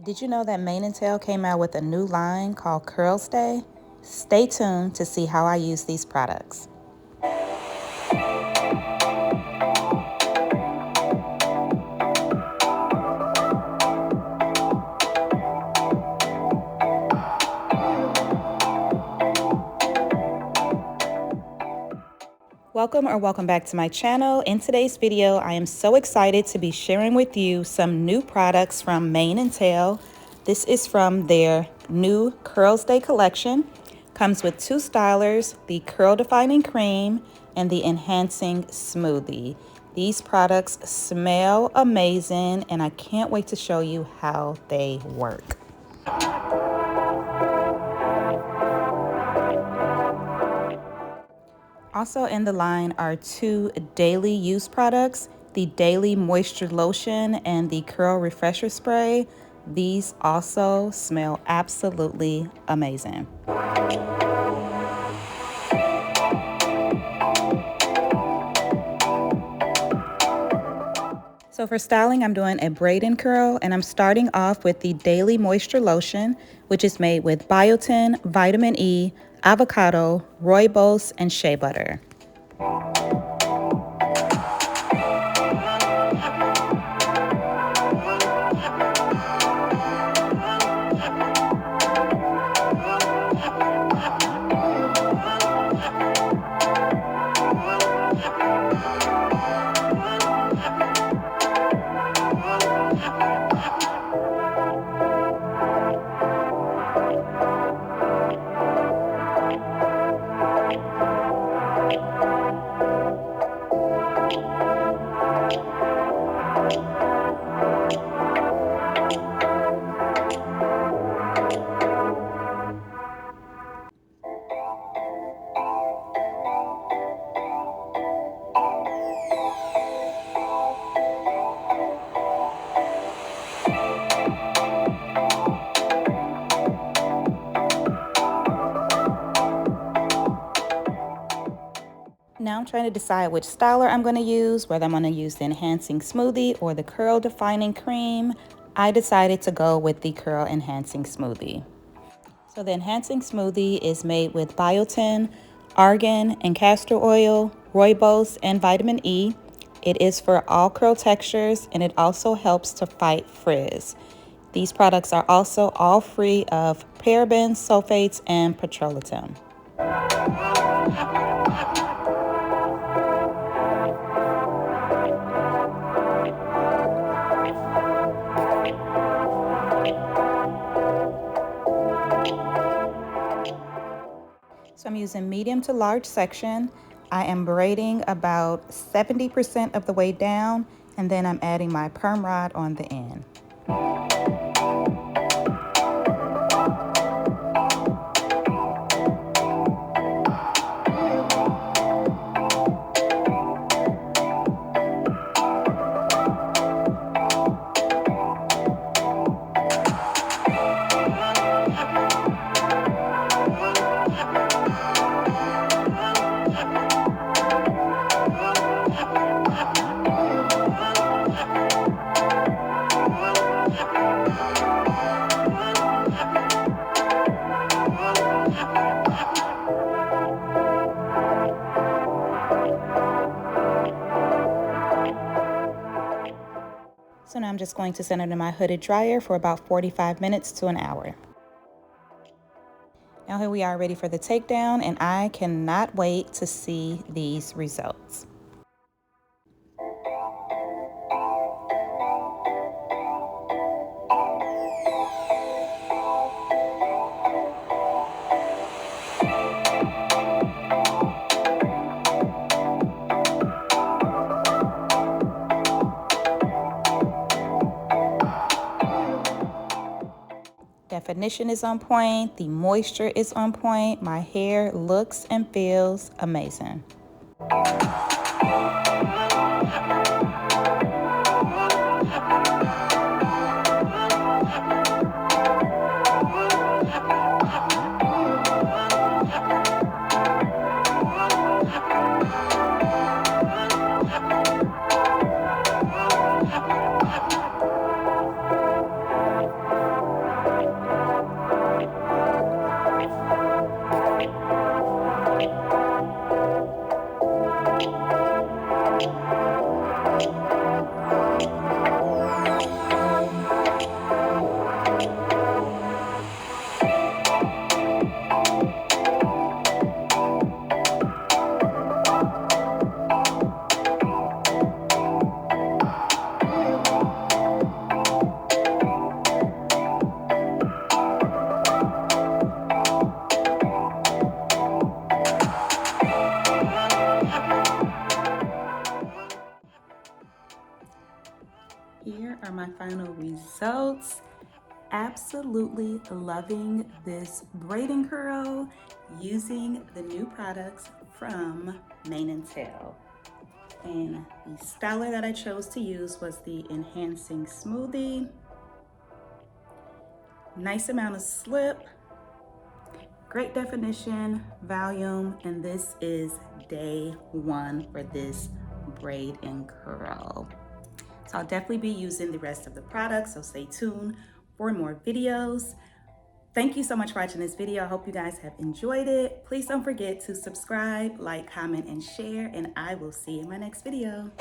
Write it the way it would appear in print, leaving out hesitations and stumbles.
Did you know that Mane & Tail came out with a new line called Curl Stay? Stay tuned to see how I use these products. Welcome back to my channel. In today's video, I am so excited to be sharing with you some new products from Mane & Tail. This is from their new Curl Stay collection. Comes with two stylers, the Curl Defining Cream and the Enhancing Smoothie. These products smell amazing and I can't wait to show you how they work. Also in the line are two daily use products, the Daily Moisture Lotion and the Curl Refresher Spray. These also smell absolutely amazing. So for styling, I'm doing a braid and curl, and I'm starting off with the Daily Moisture Lotion, which is made with biotin, vitamin E, avocado, rooibos, and shea butter. Now I'm trying to decide which styler I'm going to use, whether I'm going to use the Enhancing Smoothie or the Curl Defining Cream. I decided to go with the Curl Enhancing Smoothie. So the Enhancing Smoothie is made with biotin, argan, and castor oil, rooibos, and vitamin E. It is for all curl textures, and it also helps to fight frizz. These products are also all free of parabens, sulfates, and petrolatum. So I'm using medium to large section. I am braiding about 70% of the way down, and then I'm adding my perm rod on the end. So now I'm just going to send it in my hooded dryer for about 45 minutes to an hour. Now here we are ready for the takedown, and I cannot wait to see these results. Definition is on point, the moisture is on point, my hair looks and feels amazing. results. Absolutely loving this braiding curl using the new products from Mane and Tail. And the styler that I chose to use was the Enhancing Smoothie. Nice amount of slip, great definition, volume, and this is day one for this braid and curl. So I'll definitely be using the rest of the products, so stay tuned for more videos. Thank you so much for watching this video. I hope you guys have enjoyed it. Please don't forget to subscribe, like, comment, and share, and I will see you in my next video.